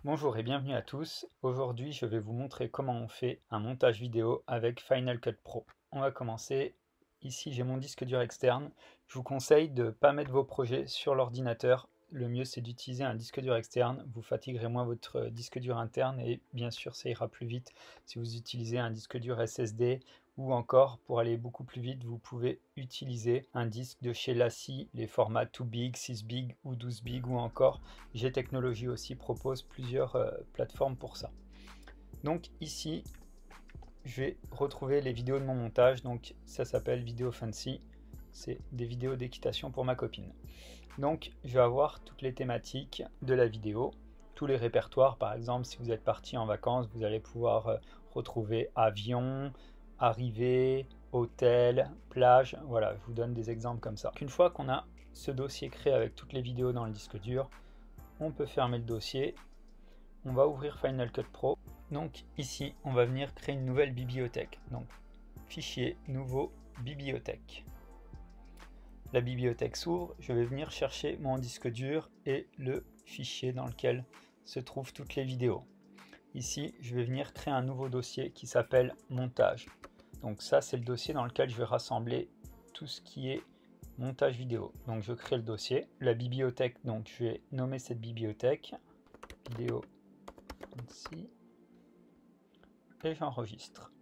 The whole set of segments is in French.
Bonjour et bienvenue à tous. Aujourd'hui, je vais vous montrer comment on fait un montage vidéo avec Final Cut Pro. On va commencer. Ici, j'ai mon disque dur externe. Je vous conseille de ne pas mettre vos projets sur l'ordinateur. Le mieux, c'est d'utiliser un disque dur externe. Vous fatiguerez moins votre disque dur interne et bien sûr, ça ira plus vite si vous utilisez un disque dur SSD ou encore, pour aller beaucoup plus vite, vous pouvez utiliser un disque de chez LaCie, les formats 2 big, 6 big ou 12 big ou encore G-Technology aussi propose plusieurs plateformes pour ça. Donc ici, je vais retrouver les vidéos de mon montage. Donc ça s'appelle Vidéo Fancy. C'est des vidéos d'équitation pour ma copine. Donc je vais avoir toutes les thématiques de la vidéo, tous les répertoires. Par exemple, si vous êtes parti en vacances, vous allez pouvoir retrouver avion, arrivée, hôtel, plage. Voilà, je vous donne des exemples comme ça. Une fois qu'on a ce dossier créé avec toutes les vidéos dans le disque dur, on peut fermer le dossier. On va ouvrir Final Cut Pro. Donc ici, on va venir créer une nouvelle bibliothèque. Donc fichier, nouveau, bibliothèque. La bibliothèque s'ouvre. Je vais venir chercher mon disque dur et le fichier dans lequel se trouvent toutes les vidéos. Ici, je vais venir créer un nouveau dossier qui s'appelle montage. Donc ça, c'est le dossier dans lequel je vais rassembler tout ce qui est montage vidéo. Donc je crée le dossier. La bibliothèque, donc je vais nommer cette bibliothèque vidéo ici et j'enregistre.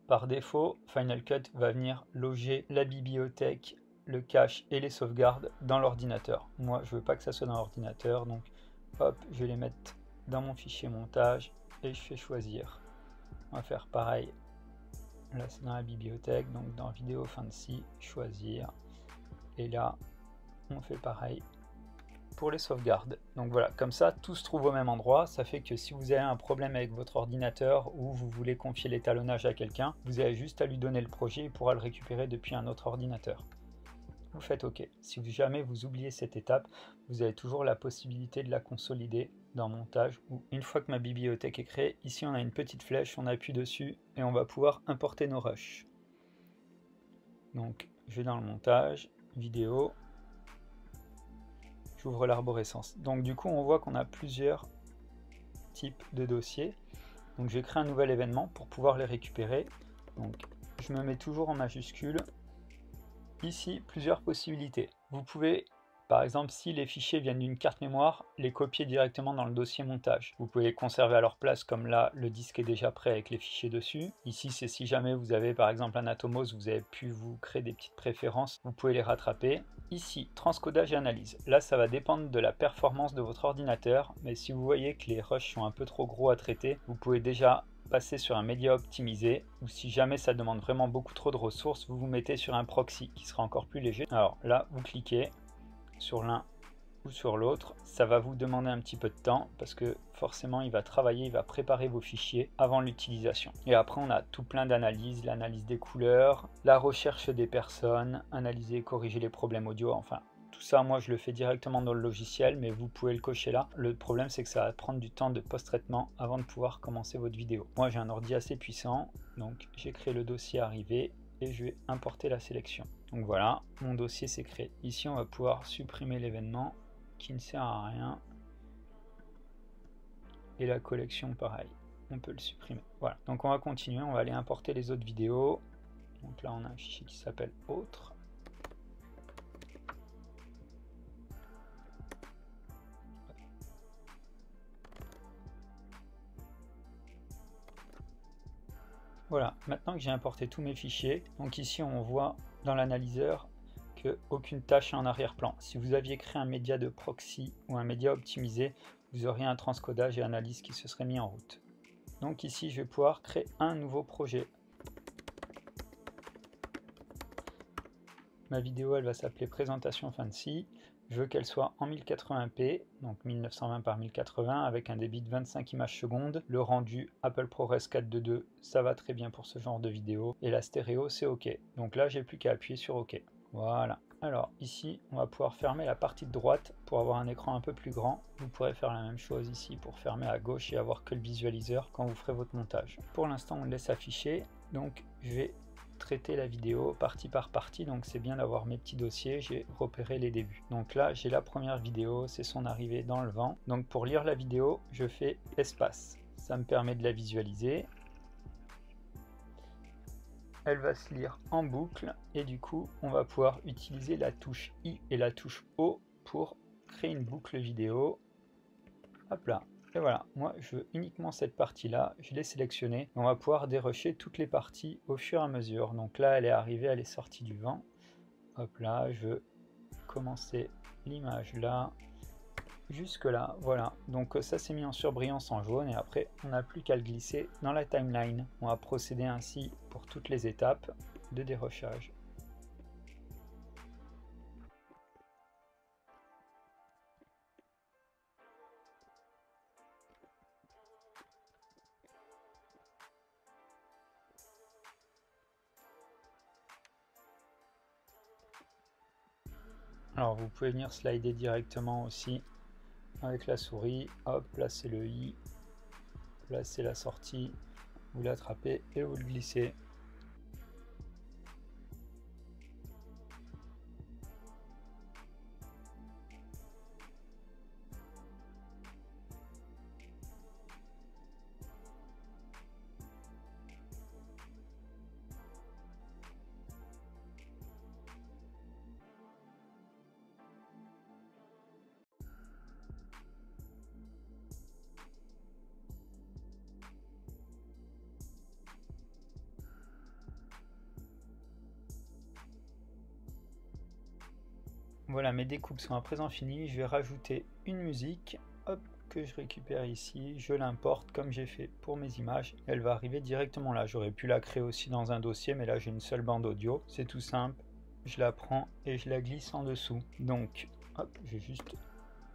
Par défaut, Final Cut va venir loger la bibliothèque, le cache et les sauvegardes dans l'ordinateur. Moi, je veux pas que ça soit dans l'ordinateur, donc hop, je vais les mettre dans mon fichier montage et je fais choisir. On va faire pareil. Là, c'est dans la bibliothèque, donc dans Vidéo Fancy, choisir. Et là, on fait pareil pour les sauvegardes. Donc voilà, comme ça, tout se trouve au même endroit. Ça fait que si vous avez un problème avec votre ordinateur ou vous voulez confier l'étalonnage à quelqu'un, vous avez juste à lui donner le projet et il pourra le récupérer depuis un autre ordinateur. Vous faites OK. Si jamais vous oubliez cette étape, vous avez toujours la possibilité de la consolider dans montage. Ou une fois que ma bibliothèque est créée, ici on a une petite flèche, on appuie dessus et on va pouvoir importer nos rushs. Donc je vais dans le montage, vidéo, j'ouvre l'arborescence. Donc du coup on voit qu'on a plusieurs types de dossiers. Donc je vais créer un nouvel événement pour pouvoir les récupérer. Donc je me mets toujours en majuscule. Ici, plusieurs possibilités. Vous pouvez, par exemple, si les fichiers viennent d'une carte mémoire, les copier directement dans le dossier montage. Vous pouvez les conserver à leur place, comme là, le disque est déjà prêt avec les fichiers dessus. Ici, c'est si jamais vous avez, par exemple, un Atomos, vous avez pu vous créer des petites préférences, vous pouvez les rattraper. Ici, transcodage et analyse. Là, ça va dépendre de la performance de votre ordinateur, mais si vous voyez que les rushs sont un peu trop gros à traiter, vous pouvez déjà passer sur un média optimisé, ou si jamais ça demande vraiment beaucoup trop de ressources, vous vous mettez sur un proxy qui sera encore plus léger. Alors là, vous cliquez sur l'un ou sur l'autre, ça va vous demander un petit peu de temps parce que forcément il va travailler, il va préparer vos fichiers avant l'utilisation. Et après on a tout plein d'analyses, l'analyse des couleurs, la recherche des personnes, analyser et corriger les problèmes audio, enfin tout ça, moi je le fais directement dans le logiciel, mais vous pouvez le cocher là. Le problème, c'est que ça va prendre du temps de post-traitement avant de pouvoir commencer votre vidéo. Moi, j'ai un ordi assez puissant, donc j'ai créé le dossier arrivé et je vais importer la sélection. Donc voilà, mon dossier s'est créé. Ici, on va pouvoir supprimer l'événement qui ne sert à rien. Et la collection, pareil, on peut le supprimer. Voilà, donc on va continuer, on va aller importer les autres vidéos. Donc là, on a un fichier qui s'appelle autres. Voilà, maintenant que j'ai importé tous mes fichiers, donc ici on voit dans l'analyseur qu'aucune tâche est en arrière-plan. Si vous aviez créé un média de proxy ou un média optimisé, vous auriez un transcodage et analyse qui se serait mis en route. Donc ici je vais pouvoir créer un nouveau projet. Ma vidéo elle va s'appeler présentation fancy. Je veux qu'elle soit en 1080p, donc 1920 par 1080, avec un débit de 25 images secondes. Le rendu Apple ProRes 422, ça va très bien pour ce genre de vidéo. Et la stéréo, c'est OK. Donc là, j'ai plus qu'à appuyer sur OK. Voilà. Alors ici, on va pouvoir fermer la partie de droite pour avoir un écran un peu plus grand. Vous pourrez faire la même chose ici pour fermer à gauche et avoir que le visualiseur quand vous ferez votre montage. Pour l'instant, on le laisse afficher. Donc je vais traiter la vidéo partie par partie, donc c'est bien d'avoir mes petits dossiers, j'ai repéré les débuts. Donc là j'ai la première vidéo, c'est son arrivée dans le vent. Donc pour lire la vidéo, je fais espace, ça me permet de la visualiser. Elle va se lire en boucle et du coup on va pouvoir utiliser la touche I et la touche O pour créer une boucle vidéo. Hop là, et voilà, moi je veux uniquement cette partie là, je l'ai sélectionnée. On va pouvoir dérusher toutes les parties au fur et à mesure. Donc là elle est arrivée, elle est sortie du vent. Hop là, je veux commencer l'image là, jusque là, voilà. Donc ça c'est mis en surbrillance en jaune et après on n'a plus qu'à le glisser dans la timeline. On va procéder ainsi pour toutes les étapes de dérochage. Alors vous pouvez venir slider directement aussi avec la souris, hop, placez le I, placez la sortie, vous l'attrapez et vous le glissez. Voilà, mes découpes sont à présent finies. Je vais rajouter une musique, hop, que je récupère ici. Je l'importe comme j'ai fait pour mes images. Elle va arriver directement là. J'aurais pu la créer aussi dans un dossier, mais là j'ai une seule bande audio. C'est tout simple. Je la prends et je la glisse en dessous. Donc, hop, je vais juste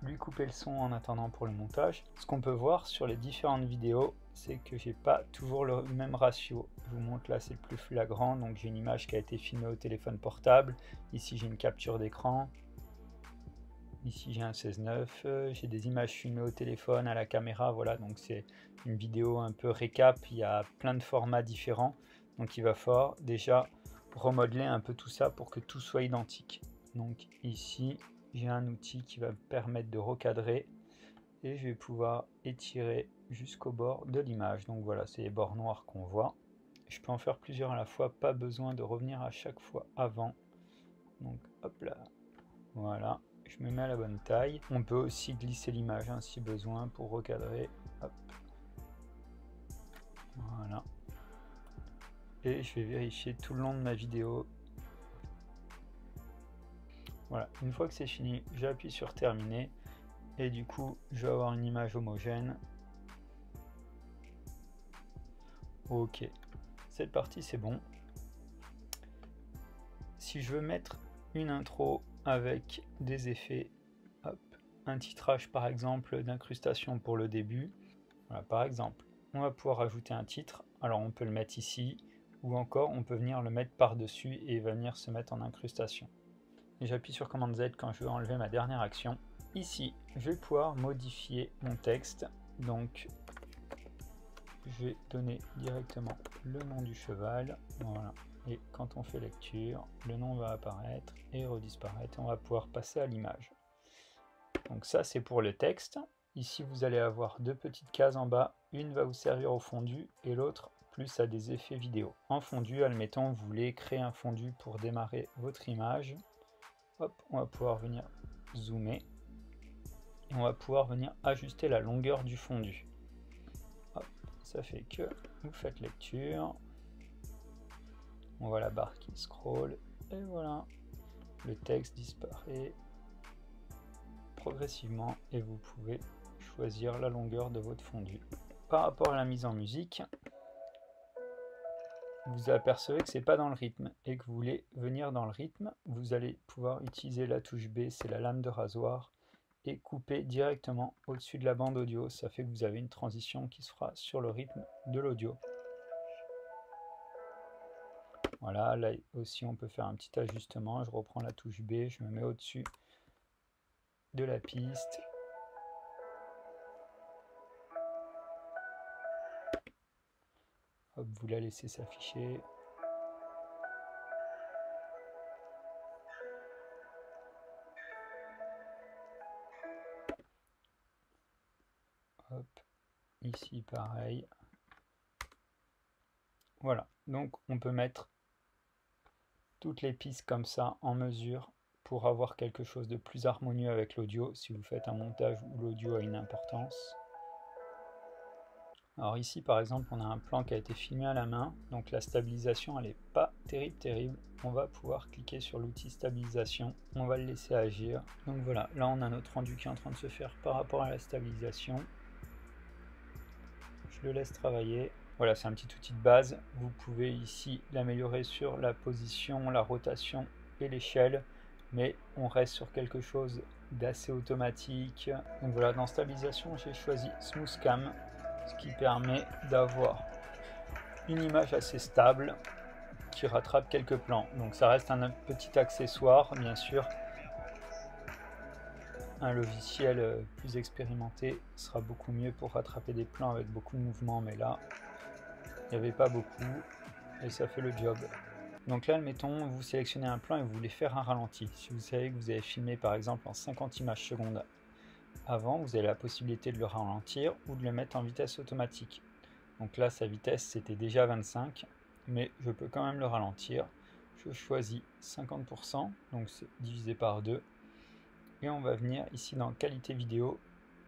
lui couper le son en attendant pour le montage. Ce qu'on peut voir sur les différentes vidéos, c'est que j'ai pas toujours le même ratio. Je vous montre là, c'est le plus flagrant. Donc j'ai une image qui a été filmée au téléphone portable. Ici j'ai une capture d'écran. Ici j'ai un 16:9, j'ai des images filmées au téléphone, à la caméra, voilà, donc c'est une vidéo un peu récap, il y a plein de formats différents, donc il va falloir déjà remodeler un peu tout ça pour que tout soit identique. Donc ici j'ai un outil qui va me permettre de recadrer et je vais pouvoir étirer jusqu'au bord de l'image. Donc voilà, c'est les bords noirs qu'on voit. Je peux en faire plusieurs à la fois, pas besoin de revenir à chaque fois avant. Donc hop là, voilà. Je me mets à la bonne taille. On peut aussi glisser l'image hein, si besoin pour recadrer. Hop. Voilà. Et je vais vérifier tout le long de ma vidéo. Voilà, une fois que c'est fini, j'appuie sur terminer. Et du coup, je vais avoir une image homogène. Ok, cette partie c'est bon. Si je veux mettre une intro avec des effets, hop, un titrage par exemple d'incrustation pour le début, voilà, par exemple, on va pouvoir ajouter un titre, alors on peut le mettre ici, ou encore on peut venir le mettre par-dessus et il va venir se mettre en incrustation. Et j'appuie sur CTRL Z quand je veux enlever ma dernière action. Ici, je vais pouvoir modifier mon texte, donc je vais donner directement le nom du cheval, voilà. Et quand on fait lecture, le nom va apparaître et redisparaître. On va pouvoir passer à l'image. Donc ça, c'est pour le texte. Ici, vous allez avoir deux petites cases en bas. Une va vous servir au fondu et l'autre plus à des effets vidéo. En fondu, admettons, vous voulez créer un fondu pour démarrer votre image. Hop, on va pouvoir venir zoomer. Et on va pouvoir venir ajuster la longueur du fondu. Hop, ça fait que vous faites lecture. On voit la barre qui scrolle et voilà, le texte disparaît progressivement et vous pouvez choisir la longueur de votre fondu. Par rapport à la mise en musique, vous apercevez que c'est pas dans le rythme et que vous voulez venir dans le rythme, vous allez pouvoir utiliser la touche B, c'est la lame de rasoir, et couper directement au-dessus de la bande audio. Ça fait que vous avez une transition qui se fera sur le rythme de l'audio. Voilà, là aussi on peut faire un petit ajustement. Je reprends la touche B, je me mets au-dessus de la piste. Hop, vous la laissez s'afficher. Hop, ici pareil. Voilà, donc on peut mettre toutes les pistes comme ça en mesure pour avoir quelque chose de plus harmonieux avec l'audio si vous faites un montage où l'audio a une importance. Alors ici par exemple on a un plan qui a été filmé à la main, donc la stabilisation elle n'est pas terrible. On va pouvoir cliquer sur l'outil stabilisation, on va le laisser agir. Donc voilà, là on a notre rendu qui est en train de se faire par rapport à la stabilisation. Je le laisse travailler. Voilà, c'est un petit outil de base. Vous pouvez ici l'améliorer sur la position, la rotation et l'échelle, mais on reste sur quelque chose d'assez automatique. Donc voilà, dans stabilisation, j'ai choisi Smooth Cam, ce qui permet d'avoir une image assez stable qui rattrape quelques plans. Donc ça reste un petit accessoire, bien sûr. Un logiciel plus expérimenté sera beaucoup mieux pour rattraper des plans avec beaucoup de mouvements, mais là, il n'y avait pas beaucoup et ça fait le job. Donc là, admettons, vous sélectionnez un plan et vous voulez faire un ralenti. Si vous savez que vous avez filmé par exemple en 50 images secondes avant, vous avez la possibilité de le ralentir ou de le mettre en vitesse automatique. Donc là, sa vitesse c'était déjà 25, mais je peux quand même le ralentir. Je choisis 50%, donc c'est divisé par 2. Et on va venir ici dans qualité vidéo,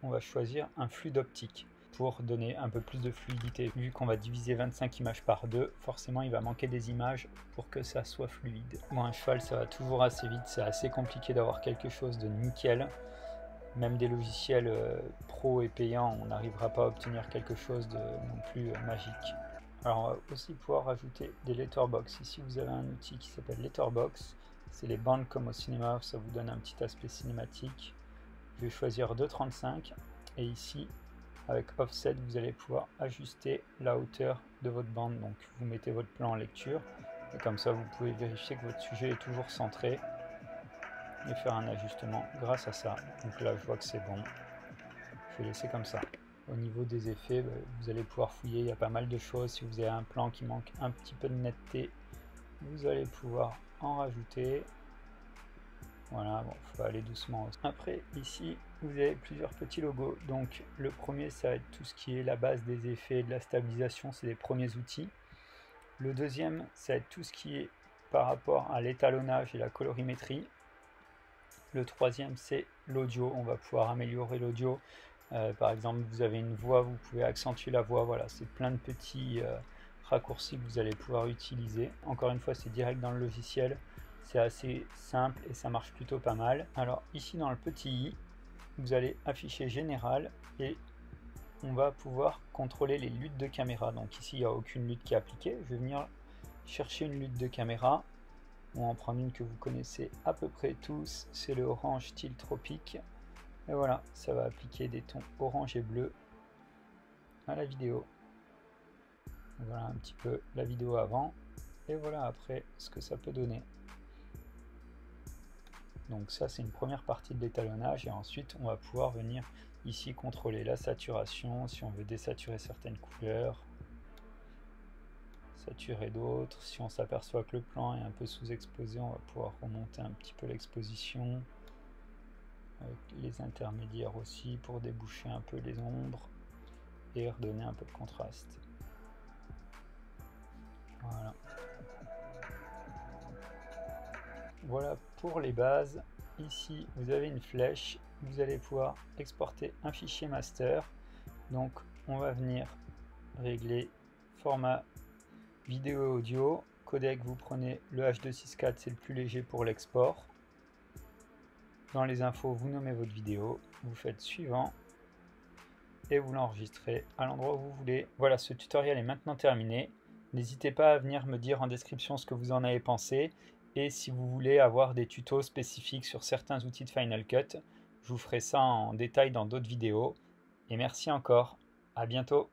on va choisir un flux d'optique pour donner un peu plus de fluidité. Vu qu'on va diviser 25 images par 2, forcément il va manquer des images pour que ça soit fluide. Bon, un cheval ça va toujours assez vite, c'est assez compliqué d'avoir quelque chose de nickel. Même des logiciels pro et payants, on n'arrivera pas à obtenir quelque chose de non plus magique. Alors on va aussi pouvoir rajouter des letterbox. Ici vous avez un outil qui s'appelle letterbox. C'est les bandes comme au cinéma, ça vous donne un petit aspect cinématique. Je vais choisir 2,35 et ici avec offset vous allez pouvoir ajuster la hauteur de votre bande. Donc vous mettez votre plan en lecture et comme ça vous pouvez vérifier que votre sujet est toujours centré et faire un ajustement grâce à ça. Donc là je vois que c'est bon, je vais laisser comme ça. Au niveau des effets, vous allez pouvoir fouiller, il y a pas mal de choses. Si vous avez un plan qui manque un petit peu de netteté, vous allez pouvoir en rajouter. Voilà, bon, il faut aller doucement aussi. Après, ici, vous avez plusieurs petits logos. Donc, le premier, ça va être tout ce qui est la base des effets, de la stabilisation, c'est les premiers outils. Le deuxième, ça va être tout ce qui est par rapport à l'étalonnage et la colorimétrie. Le troisième, c'est l'audio. On va pouvoir améliorer l'audio. Par exemple, vous avez une voix, vous pouvez accentuer la voix. Voilà, c'est plein de petits raccourcis que vous allez pouvoir utiliser. Encore une fois, c'est direct dans le logiciel. C'est assez simple et ça marche plutôt pas mal. Alors ici dans le petit i, vous allez afficher général et on va pouvoir contrôler les luttes de caméra. Donc ici, il n'y a aucune lutte qui est appliquée. Je vais venir chercher une lutte de caméra. On va en prendre une que vous connaissez à peu près tous. C'est le orange style tropique. Et voilà, ça va appliquer des tons orange et bleu à la vidéo. Voilà un petit peu la vidéo avant. Et voilà après ce que ça peut donner. Donc ça c'est une première partie de l'étalonnage et ensuite on va pouvoir venir ici contrôler la saturation, si on veut désaturer certaines couleurs, saturer d'autres. Si on s'aperçoit que le plan est un peu sous-exposé, on va pouvoir remonter un petit peu l'exposition, avec les intermédiaires aussi pour déboucher un peu les ombres et redonner un peu de contraste. Voilà. Voilà pour les bases. Ici vous avez une flèche, vous allez pouvoir exporter un fichier master. Donc on va venir régler format vidéo et audio. Codec, vous prenez le H264, c'est le plus léger pour l'export. Dans les infos, vous nommez votre vidéo, vous faites suivant et vous l'enregistrez à l'endroit où vous voulez. Voilà, ce tutoriel est maintenant terminé. N'hésitez pas à venir me dire en description ce que vous en avez pensé. Et si vous voulez avoir des tutos spécifiques sur certains outils de Final Cut, je vous ferai ça en détail dans d'autres vidéos. Et merci encore, à bientôt.